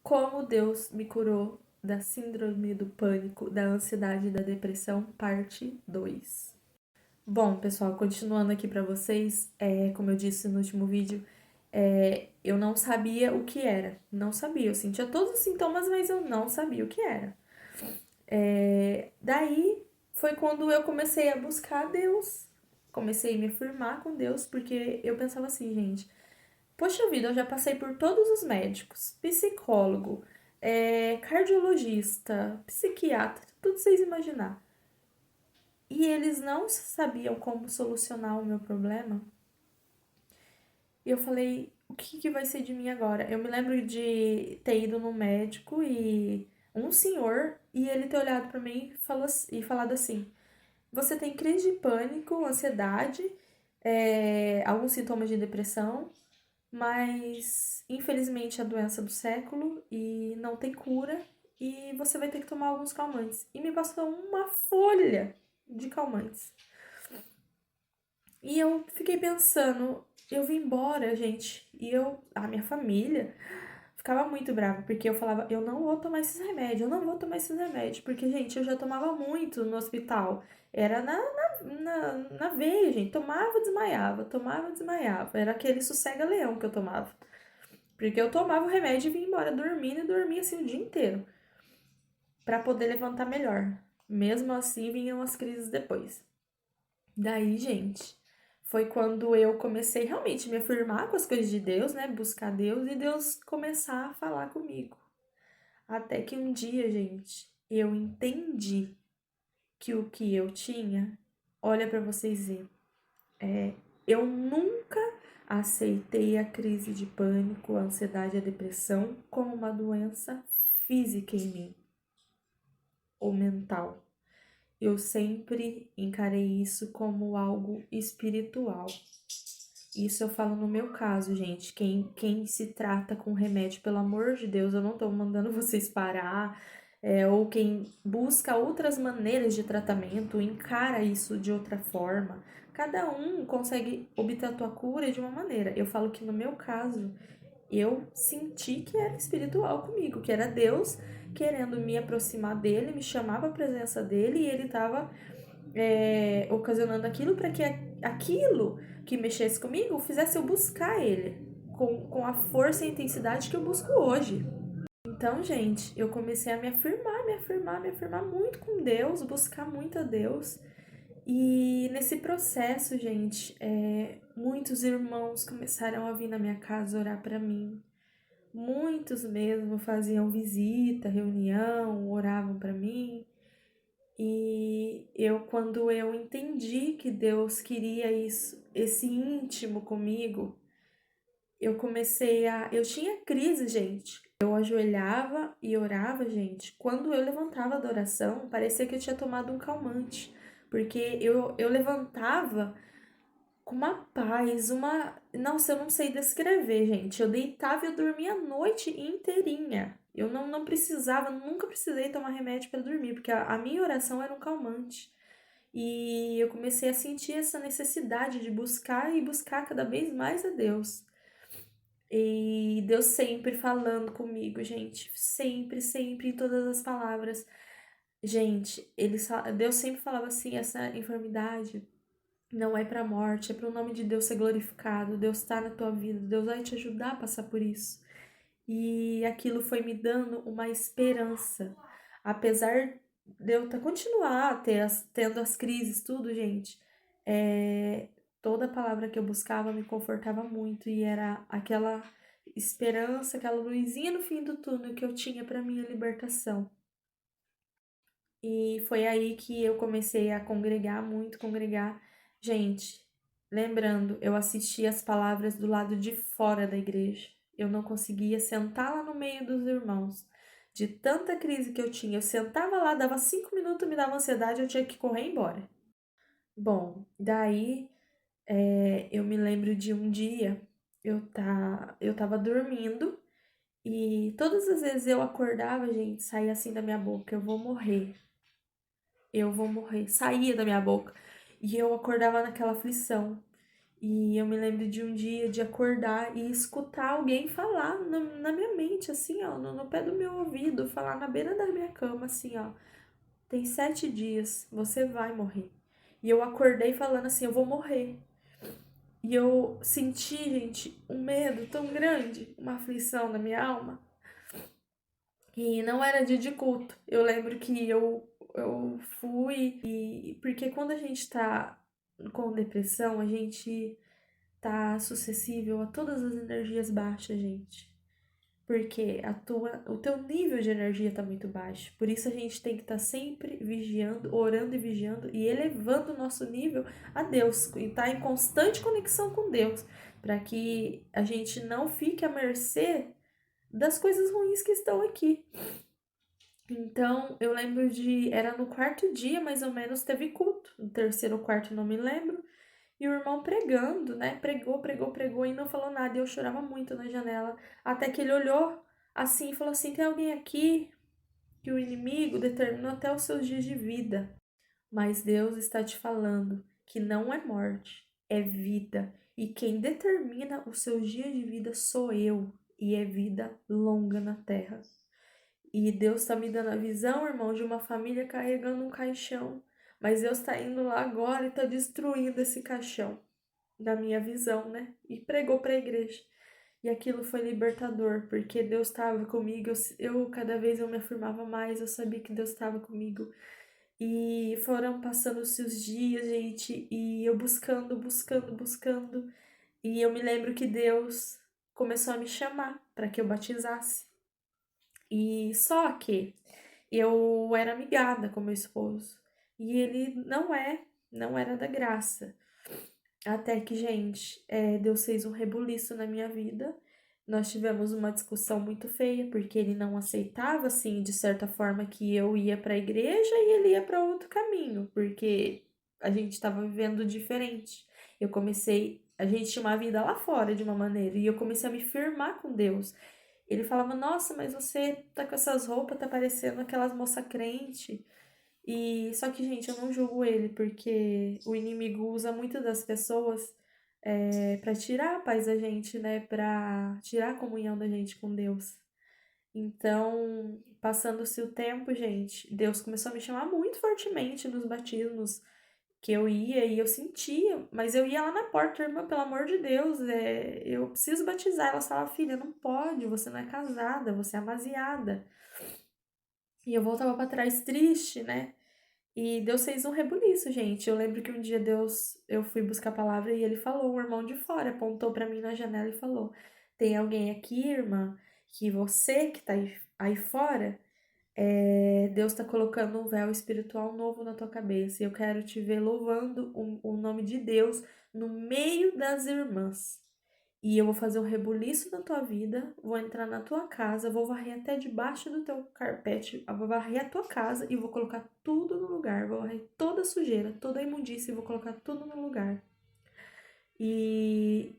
Como Deus me curou da síndrome do pânico, da ansiedade e da depressão, parte 2. Bom, pessoal, continuando aqui pra vocês, como eu disse no último vídeo, eu não sabia o que era. Não sabia, eu sentia todos os sintomas, mas eu não sabia o que era. Daí foi quando eu comecei a buscar Deus. Comecei a me afirmar com Deus, porque eu pensava assim, gente, poxa vida, eu já passei por todos os médicos, psicólogo, cardiologista, psiquiatra, tudo vocês imaginar. E eles não sabiam como solucionar o meu problema. E eu falei, o que vai ser de mim agora? Eu me lembro de ter ido no médico e um senhor, e ele ter olhado pra mim e falado assim: você tem crise de pânico, ansiedade, alguns sintomas de depressão, mas infelizmente é a doença do século e não tem cura e você vai ter que tomar alguns calmantes. E me passou uma folha de calmantes. E eu fiquei pensando, eu vim embora, gente, e a minha família ficava muito brava, porque eu falava, eu não vou tomar esses remédios, eu não vou tomar esses remédios, porque, gente, eu já tomava muito no hospital. Era na veia, gente. Tomava, desmaiava. Era aquele sossega-leão que eu tomava. Porque eu tomava o remédio e vinha embora dormindo e dormia assim o dia inteiro. Pra poder levantar melhor. Mesmo assim, vinham as crises depois. Daí, gente, foi quando eu comecei realmente a me afirmar com as coisas de Deus, né? Buscar Deus e Deus começar a falar comigo. Até que um dia, gente, eu entendi que o que eu tinha, olha pra vocês verem, eu nunca aceitei a crise de pânico, a ansiedade e a depressão como uma doença física em mim ou mental. Eu sempre encarei isso como algo espiritual. Isso eu falo no meu caso, gente. Quem se trata com remédio, pelo amor de Deus, eu não tô mandando vocês parar. Ou quem busca outras maneiras de tratamento, encara isso de outra forma. Cada um consegue obter a tua cura de uma maneira. Eu falo que no meu caso, eu senti que era espiritual comigo, que era Deus querendo me aproximar dele, me chamar para a presença dele e ele estava ocasionando aquilo para que aquilo que mexesse comigo fizesse eu buscar ele com a força e intensidade que eu busco hoje. Então, gente, eu comecei a me afirmar muito com Deus, buscar muito a Deus. E nesse processo, gente, muitos irmãos começaram a vir na minha casa orar para mim. Muitos mesmo faziam visita, reunião, oravam para mim. E quando eu entendi que Deus queria isso, esse íntimo comigo, eu tinha crise, gente. Eu ajoelhava e orava, gente. Quando eu levantava da oração, parecia que eu tinha tomado um calmante. Porque eu levantava com uma paz, Nossa, eu não sei descrever, gente. Eu deitava e eu dormia a noite inteirinha. Eu não precisava, nunca precisei tomar remédio para dormir, porque a minha oração era um calmante. E eu comecei a sentir essa necessidade de buscar e buscar cada vez mais a Deus. E Deus sempre falando comigo, gente. Sempre, sempre, em todas as palavras. Gente, Deus sempre falava assim: essa enfermidade não é para a morte, é para o nome de Deus ser glorificado. Deus está na tua vida, Deus vai te ajudar a passar por isso. E aquilo foi me dando uma esperança. Apesar de eu continuar tendo as crises, tudo, gente, toda palavra que eu buscava me confortava muito e era aquela esperança, aquela luzinha no fim do túnel que eu tinha para minha libertação. E foi aí que eu comecei a congregar muito, congregar. Gente, lembrando, eu assistia as palavras do lado de fora da igreja. Eu não conseguia sentar lá no meio dos irmãos. De tanta crise que eu tinha, eu sentava lá, dava 5 minutos, me dava ansiedade, eu tinha que correr embora. Bom, daí eu me lembro de um dia, eu tava dormindo e todas as vezes eu acordava, gente, saía assim da minha boca, eu vou morrer, saía da minha boca. E eu acordava naquela aflição. E eu me lembro de um dia de acordar e escutar alguém falar na minha mente, assim, ó, no pé do meu ouvido, falar na beira da minha cama, assim, ó, tem 7 dias, você vai morrer. E eu acordei falando assim, eu vou morrer. E eu senti, gente, um medo tão grande, uma aflição na minha alma. E não era dia de culto. Eu lembro que eu fui e... Porque quando a gente tá com depressão, a gente tá suscetível a todas as energias baixas, gente. Porque o teu nível de energia tá muito baixo. Por isso a gente tem que estar sempre vigiando, orando e vigiando e elevando o nosso nível a Deus. E estar em constante conexão com Deus. Para que a gente não fique à mercê das coisas ruins que estão aqui. Então, eu lembro de... Era no quarto dia, mais ou menos, teve culto. No terceiro ou quarto, não me lembro. E o irmão pregando, né? Pregou e não falou nada. E eu chorava muito na janela. Até que ele olhou assim e falou assim: tem alguém aqui que o inimigo determinou até os seus dias de vida. Mas Deus está te falando que não é morte, é vida. E quem determina os seus dias de vida sou eu. E é vida longa na terra. E Deus está me dando a visão, irmão, de uma família carregando um caixão. Mas Deus está indo lá agora e está destruindo esse caixão da minha visão, né? E pregou para a igreja. E aquilo foi libertador, porque Deus estava comigo. Cada vez eu me afirmava mais, eu sabia que Deus estava comigo. E foram passando-se os dias, gente, e eu buscando. E eu me lembro que Deus começou a me chamar para que eu batizasse. E só que eu era amigada com meu esposo. E ele não era da graça. Até que, gente, Deus fez um rebuliço na minha vida. Nós tivemos uma discussão muito feia, porque ele não aceitava, assim, de certa forma, que eu ia para a igreja e ele ia para outro caminho, porque a gente estava vivendo diferente. A gente tinha uma vida lá fora de uma maneira, e eu comecei a me firmar com Deus. Ele falava: nossa, mas você tá com essas roupas, tá parecendo aquelas moça crente. E só que, gente, eu não julgo ele, porque o inimigo usa muito das pessoas para tirar a paz da gente, né? Pra tirar a comunhão da gente com Deus. Então, passando-se o tempo, gente, Deus começou a me chamar muito fortemente nos batismos que eu ia e eu sentia, mas eu ia lá na porta, irmã, pelo amor de Deus, eu preciso batizar. Ela falava: filha, não pode, você não é casada, você é amaziada. E eu voltava para trás triste, né? E Deus fez um rebuliço, gente. Eu lembro que um dia eu fui buscar a palavra e ele falou, um irmão de fora, apontou para mim na janela e falou: tem alguém aqui, irmã, que você que tá aí fora, Deus tá colocando um véu espiritual novo na tua cabeça. E eu quero te ver louvando o nome de Deus no meio das irmãs. E eu vou fazer um rebuliço na tua vida, vou entrar na tua casa, vou varrer até debaixo do teu carpete, eu vou varrer a tua casa e vou colocar tudo no lugar, vou varrer toda a sujeira, toda a imundícia e vou colocar tudo no lugar. E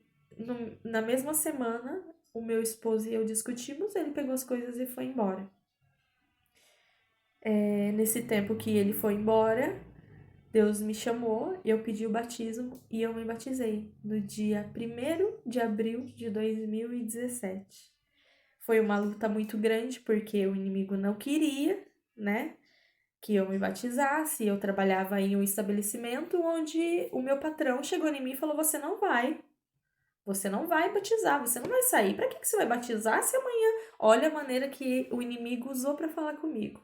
na mesma semana, o meu esposo e eu discutimos, ele pegou as coisas e foi embora. Nesse tempo que ele foi embora, Deus me chamou, eu pedi o batismo e eu me batizei no dia 1º de abril de 2017. Foi uma luta muito grande porque o inimigo não queria, né, que eu me batizasse. Eu trabalhava em um estabelecimento onde o meu patrão chegou em mim e falou: você não vai batizar, você não vai sair. Para que você vai batizar se amanhã... Olha a maneira que o inimigo usou para falar comigo.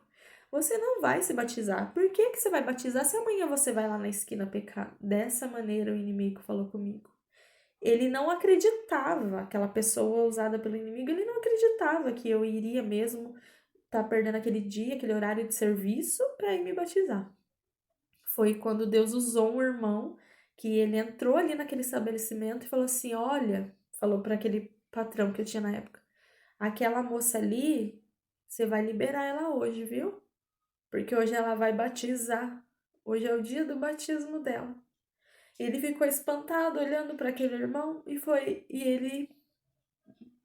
Você não vai se batizar. Por que você vai batizar se amanhã você vai lá na esquina pecar? Dessa maneira o inimigo falou comigo. Ele não acreditava, aquela pessoa usada pelo inimigo, ele não acreditava que eu iria mesmo estar perdendo aquele dia, aquele horário de serviço para ir me batizar. Foi quando Deus usou um irmão que ele entrou ali naquele estabelecimento e falou assim: olha, falou para aquele patrão que eu tinha na época, aquela moça ali, você vai liberar ela hoje, viu? Porque hoje ela vai batizar. Hoje é o dia do batismo dela. Ele ficou espantado olhando para aquele irmão e ele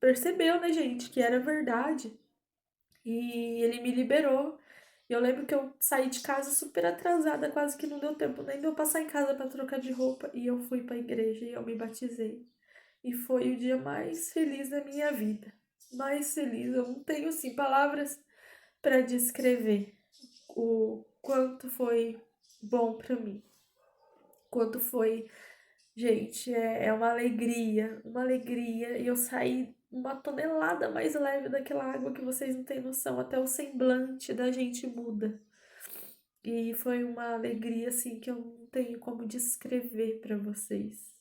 percebeu, né, gente, que era verdade. E ele me liberou. E eu lembro que eu saí de casa super atrasada, quase que não deu tempo nem de eu passar em casa para trocar de roupa. E eu fui para a igreja e eu me batizei. E foi o dia mais feliz da minha vida. Mais feliz. Eu não tenho, assim, palavras para descrever o quanto foi bom para mim. Quanto foi, gente, é uma alegria, uma alegria. E eu saí uma tonelada mais leve daquela água que vocês não têm noção. Até o semblante da gente muda. E foi uma alegria, assim, que eu não tenho como descrever para vocês.